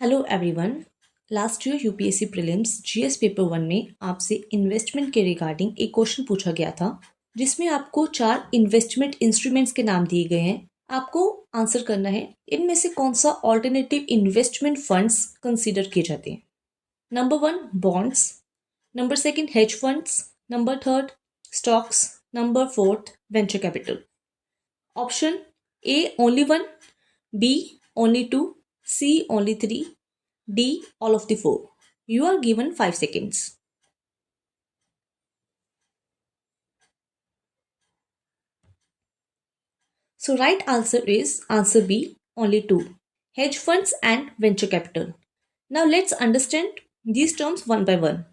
Hello everyone. Last year UPSC prelims GS paper 1 में आपसे investment के रिगार्डिंग एक क्वेश्चन पूछा गया था, जिसमें आपको 4 इन्वेस्टमेंट इंस्ट्रूमेंट्स के नाम दिए गए हैं। आपको आंसर करना है इनमें से कौन सा ऑल्टरनेटिव इन्वेस्टमेंट फंड्स कंसीडर किए जाते हैं। Number 1 bonds, number 2 hedge funds, number 3 stocks, number 4 venture capital. Option A only 1, B only 2, C only 3, D all of the 4. You are given 5 seconds. So right answer is answer B only 2, hedge funds and venture capital. Now let's understand these terms one by one.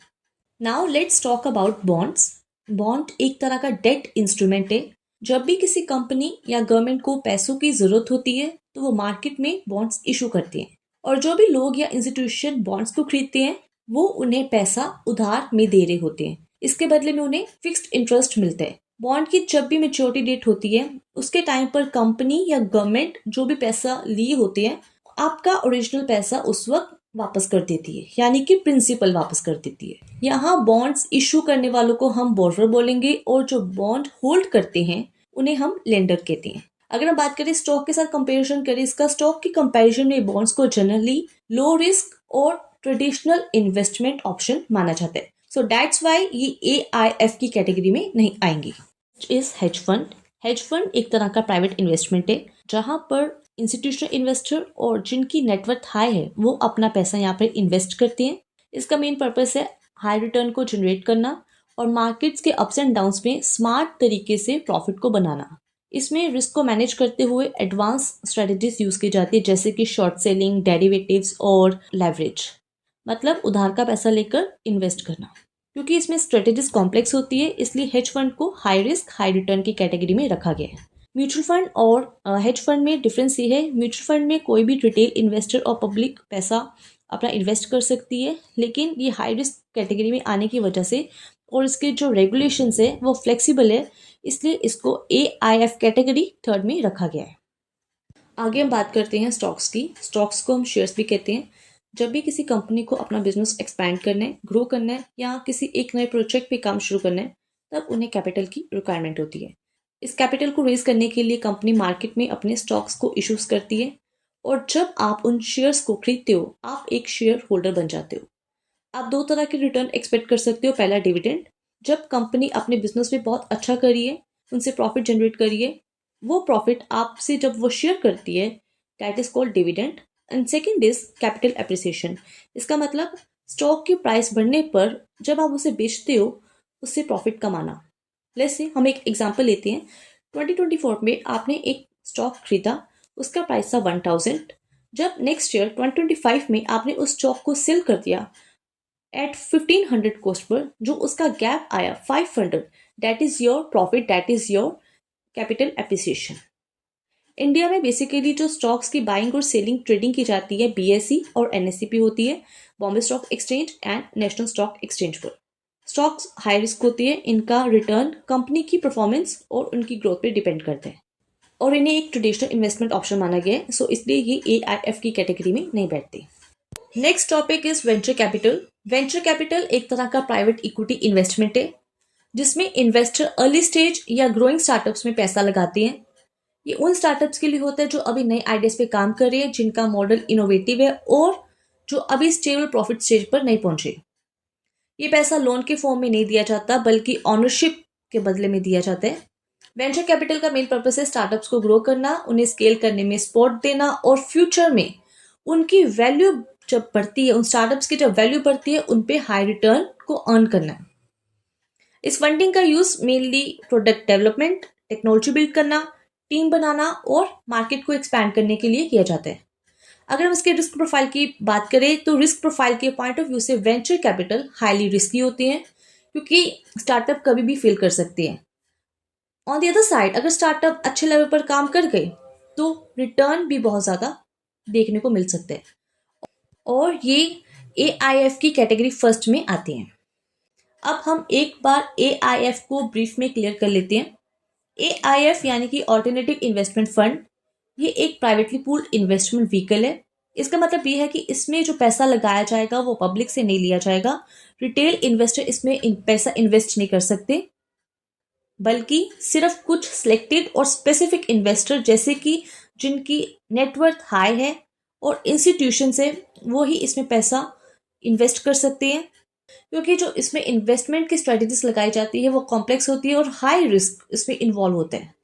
Now let's talk about bonds. Bond एक तरह का debt instrument है। जब भी किसी company या government को पैसों की जरूरत होती है तो वो मार्केट में बॉन्ड्स इशू करती हैं, और जो भी लोग या इंस्टीट्यूशन बॉन्ड्स को खरीदते हैं वो उन्हें पैसा उधार में दे रहे होते हैं। इसके बदले में उन्हें फिक्स्ड इंटरेस्ट मिलता है। बॉन्ड की जब भी मेच्योरिटी डेट होती है उसके टाइम पर कंपनी या गवर्नमेंट जो भी पैसा लिए होते हैं आपका ओरिजिनल पैसा उस वक्त वापस कर देती है, यानी कि प्रिंसिपल वापस कर देती है। यहाँ बॉन्ड्स इशू करने वालों को हम बोरोवर बोलेंगे और जो बॉन्ड होल्ड करते हैं उन्हें हम लेंडर कहते हैं। अगर हम बात करें स्टॉक के साथ कंपैरिजन करें, इसका स्टॉक के कंपैरिजन में बॉन्ड्स को जनरली लो रिस्क और ट्रेडिशनल इन्वेस्टमेंट ऑप्शन माना जाता है। सो दैट्स व्हाई ये AIF की कैटेगरी में नहीं आएंगी। Is hedge fund. Hedge fund एक तरह का प्राइवेट इन्वेस्टमेंट है जहां पर इंस्टीट्यूशनल इन्वेस्टर और जिनकी नेटवर्थ हाई है वो अपना पैसा यहाँ पर इन्वेस्ट करते हैं। इसका मेन पर्पस है हाई रिटर्न को जनरेट करना और मार्केट्स के अप्स एंड डाउन्स में स्मार्ट तरीके से प्रॉफिट को बनाना। इसमें रिस्क को मैनेज करते हुए एडवांस स्ट्रेटजीज यूज की जाती है, जैसे कि शॉर्ट सेलिंग, डेरिवेटिव्स और लेवरेज, मतलब उधार का पैसा लेकर इन्वेस्ट करना। क्योंकि इसमें स्ट्रेटजीज कॉम्प्लेक्स होती है इसलिए हेज फंड को हाई रिस्क हाई रिटर्न की कैटेगरी में रखा गया है। म्यूचुअल फंड और हेज फंड में डिफरेंस ये है, म्यूचुअल फंड में कोई भी रिटेल इन्वेस्टर और पब्लिक पैसा अपना इन्वेस्ट कर सकती है, लेकिन ये हाई रिस्क कैटेगरी में आने की वजह से और इसके जो रेगुलेशंस है वो फ्लेक्सिबल है, इसलिए इसको AIF कैटेगरी 3rd में रखा गया है। आगे हम बात करते हैं स्टॉक्स की। स्टॉक्स को हम शेयर्स भी कहते हैं। जब भी किसी कंपनी को अपना बिजनेस एक्सपैंड करना है, ग्रो करना है या किसी एक नए प्रोजेक्ट पे काम शुरू करना है, तब उन्हें कैपिटल की रिक्वायरमेंट होती है। इस कैपिटल को रेज करने के लिए कंपनी मार्केट में अपने स्टॉक्स को इश्यूज करती है, और जब आप उन शेयर्स को खरीदते हो आप एक शेयर होल्डर बन जाते हो। आप 2 तरह के रिटर्न एक्सपेक्ट कर सकते हो। पहला डिविडेंड, जब कंपनी अपने बिजनेस में बहुत अच्छा करी है, उनसे प्रॉफिट जनरेट करी है, वो प्रॉफिट आपसे जब वो शेयर करती है, that is called dividend. And second is capital appreciation. इसका मतलब स्टॉक की प्राइस बढ़ने पर जब आप उसे बेचते हो उससे प्रॉफिट कमाना। लेट्स से हम एक एग्जांपल लेते हैं। 2024 में आपने एक स्टॉक खरीदा, उसका प्राइस था 1000। जब नेक्स्ट ईयर 2025 में आपने उस स्टॉक को सेल कर दिया एट 1500 कॉस्ट पर, जो उसका गैप आया 500, that is your profit, that is your capital appreciation. India में बेसिकली जो स्टॉक्स की बाइंग और सेलिंग ट्रेडिंग की जाती है BSE और NSE पे होती है, Bombay stock exchange and national stock exchange पर। स्टॉक्स हाई रिस्क होती है, इनका रिटर्न कंपनी की परफॉर्मेंस और उनकी ग्रोथ पे डिपेंड करते हैं, और इन्हें एक ट्रेडिशनल इन्वेस्टमेंट ऑप्शन माना गया है, सो इसलिए ये AIF की कैटेगरी में नहीं बैठती। Next topic is venture capital. Venture capital एक तरह का प्राइवेट इक्विटी इन्वेस्टमेंट है जिसमें इन्वेस्टर अर्ली स्टेज या ग्रोइंग स्टार्टअप्स में पैसा लगाते हैं। ये उन स्टार्टअप्स के लिए होता है जो अभी नए आइडियाज पे काम कर रहे हैं, जिनका मॉडल इनोवेटिव है और जो अभी स्टेबल प्रॉफिट स्टेज पर नहीं पहुंचे। ये पैसा लोन के फॉर्म में नहीं दिया जाता बल्कि ऑनरशिप के बदले में दिया जाता है। वेंचर कैपिटल का मेन पर्पस है स्टार्टअप्स को ग्रो करना, उन्हें स्केल करने में सपोर्ट देना और फ्यूचर में उनकी वैल्यू जब बढ़ती है, उन स्टार्टअप्स की जब वैल्यू बढ़ती है, उन पे हाई रिटर्न को अर्न करना है। इस फंडिंग का use mainly product development, technology build करना, टीम बनाना और मार्केट को एक्सपैंड करने के लिए किया जाता है। अगर हम इसके रिस्क प्रोफाइल की बात करें तो रिस्क प्रोफाइल के पॉइंट ऑफ व्यू से वेंचर कैपिटल हाईली रिस्की होते हैं, क्योंकि स्टार्टअप कभी भी फेल कर सकते हैं। ऑन द अदर साइड, अगर स्टार्टअप अच्छे लेवल पर काम कर गए तो रिटर्न भी बहुत ज्यादा देखने को मिल सकते हैं, और ये AIF की कैटेगरी 1st में आती हैं। अब हम एक बार AIF को ब्रीफ में क्लियर कर लेते हैं। AIF यानी कि ऑल्टरनेटिव इन्वेस्टमेंट फंड, ये एक प्राइवेटली पूल्ड इन्वेस्टमेंट व्हीकल है। इसका मतलब ये है कि इसमें जो पैसा लगाया जाएगा वो पब्लिक से नहीं लिया जाएगा। रिटेल इन्वेस्टर इसमें पैसा इन्वेस्ट नहीं कर सकते, बल्कि सिर्फ कुछ सिलेक्टेड और स्पेसिफिक इन्वेस्टर जैसे कि जिनकी नेटवर्थ हाई है और इंस्टीट्यूशन है, वो ही इसमें पैसा इन्वेस्ट कर सकते हैं। क्योंकि जो इसमें इन्वेस्टमेंट की स्ट्रेटेजीज लगाई जाती है वो कॉम्प्लेक्स होती है और हाई रिस्क इसमें इन्वॉल्व होते हैं।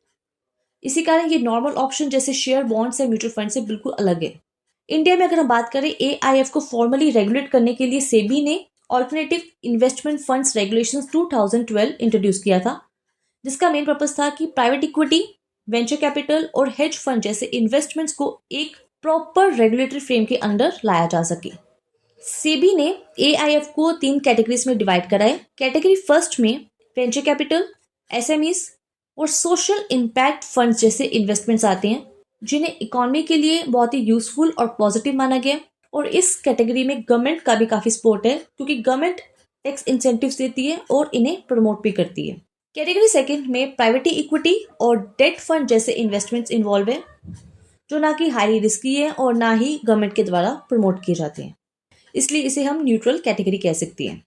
इसी कारण ये नॉर्मल ऑप्शन जैसे शेयर, बॉन्ड्स या म्यूचुअल फंड से बिल्कुल अलग है। इंडिया में अगर हम बात करें, एआईएफ को फॉर्मली रेगुलेट करने के लिए सेबी ने alternative investment funds regulations 2012 introduce किया था, जिसका मेन पर्पस था कि प्राइवेट इक्विटी, वेंचर कैपिटल और हेज फंड जैसे इन्वेस्टमेंट्स को एक प्रॉपर रेगुलेटरी फ्रेम के अंडर लाया जा सके। सेबी ने एआईएफ को 3 कैटेगरीज में डिवाइड करा है। कैटेगरी फर्स्ट में वेंचर कैपिटल, एसएमईज और सोशल इम्पैक्ट फंड्स जैसे इन्वेस्टमेंट्स आते हैं, जिन्हें इकोनॉमी के लिए बहुत ही यूजफुल और पॉजिटिव माना गया। और इस कैटेगरी में गवर्नमेंट का भी काफी सपोर्ट है, क्योंकि गवर्नमेंट टैक्स इंसेंटिव्स देती है और इन्हें प्रमोट भी करती है। कैटेगरी सेकंड में प्राइवेट इक्विटी और डेट फंड जैसे इन्वेस्टमेंट्स इन्वॉल्व है, जो ना कि हाईली रिस्की है और ना ही गवर्नमेंट के द्वारा प्रमोट किए जाते हैं, इसलिए इसे हम न्यूट्रल कैटेगरी कह सकते हैं।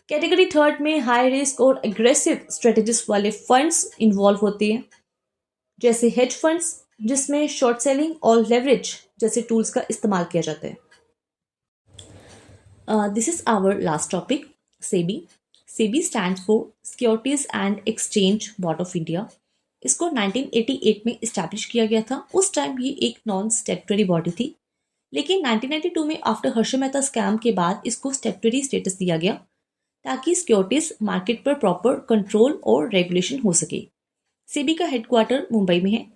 कैटेगरी थर्ड में हाई रिस्क और एग्रेसिव स्ट्रेटेजीज वाले फंड्स इन्वॉल्व होते हैं, जैसे हेज फंड्स, जिसमें शॉर्ट सेलिंग और लेवरेज जैसे टूल्स का इस्तेमाल किया जाता है। This is our last topic, SEBI. SEBI stands for securities and exchange board of India. इसको 1988 में इस्टेब्लिश किया गया था। उस टाइम ये एक नॉन स्टैट्यूटरी बॉडी थी, लेकिन 1992 में आफ्टर हर्ष मेहता स्कैम के बाद इसको स्टैट्यूटरी स्टेटस दिया गया, ताकि सिक्योरिटीज मार्केट पर प्रॉपर कंट्रोल और रेगुलेशन हो सके। सेबी का हेडक्वार्टर मुंबई में है।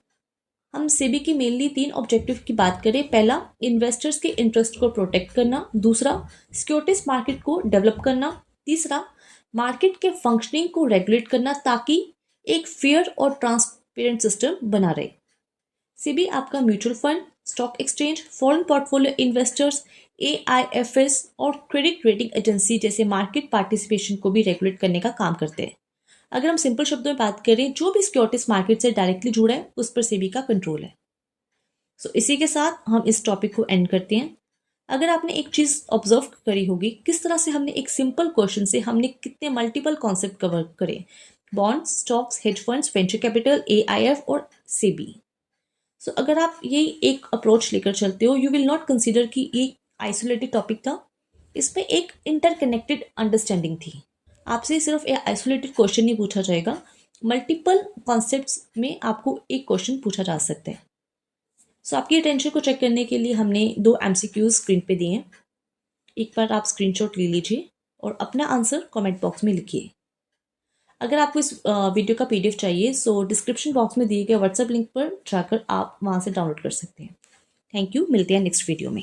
हम सेबी की मेनली 3 ऑब्जेक्टिव की बात करें। पहला, इन्वेस्टर्स के इंटरेस्ट को प्रोटेक्ट करना। दूसरा, सिक्योरिटीज मार्केट को डेवलप करना। तीसरा, मार्केट के फंक्शनिंग को रेगुलेट करना, ताकि एक फेयर और ट्रांसपेरेंट सिस्टम बना रहे। सेबी आपका mutual fund, stock exchange, foreign portfolio investors, AIFs और क्रेडिट रेटिंग एजेंसी जैसे मार्केट पार्टिसिपेशन को भी रेगुलेट करने का काम करते हैं। अगर हम सिंपल शब्दों में बात करें, जो भी सिक्योरिटीज मार्केट से डायरेक्टली जुड़ा है उस पर सेबी का कंट्रोल है। इसी के साथ हम इस टॉपिक को एंड करते हैं। अगर आपने एक चीज ऑब्जर्व करी होगी, किस तरह से हमने एक सिंपल क्वेश्चन से हमने कितने मल्टीपल कॉन्सेप्ट कवर करे, bonds, stocks, hedge funds, venture capital, AIF और सेबी। अगर आप ये एक अप्रोच लेकर चलते हो, यू विल नॉट कंसिडर कि ये आइसोलेटेड टॉपिक था। इसमें एक इंटरकनेक्टेड अंडरस्टैंडिंग थी। आपसे सिर्फ एक आइसोलेटेड क्वेश्चन नहीं पूछा जाएगा, मल्टीपल कॉन्सेप्ट्स में आपको एक क्वेश्चन पूछा जा सकता है। आपकी अटेंशन को चेक करने के लिए हमने 2 एमसीक्यूज स्क्रीन पे दिए हैं। एक बार आप स्क्रीनशॉट ले लीजिए और अपना आंसर कमेंट बॉक्स में लिखिए। अगर आपको इस वीडियो का पीडीएफ चाहिए, डिस्क्रिप्शन बॉक्स में दिए गए व्हाट्सएप लिंक पर जाकर आप वहां से डाउनलोड कर सकते हैं। थैंक यू, मिलते हैं नेक्स्ट वीडियो में।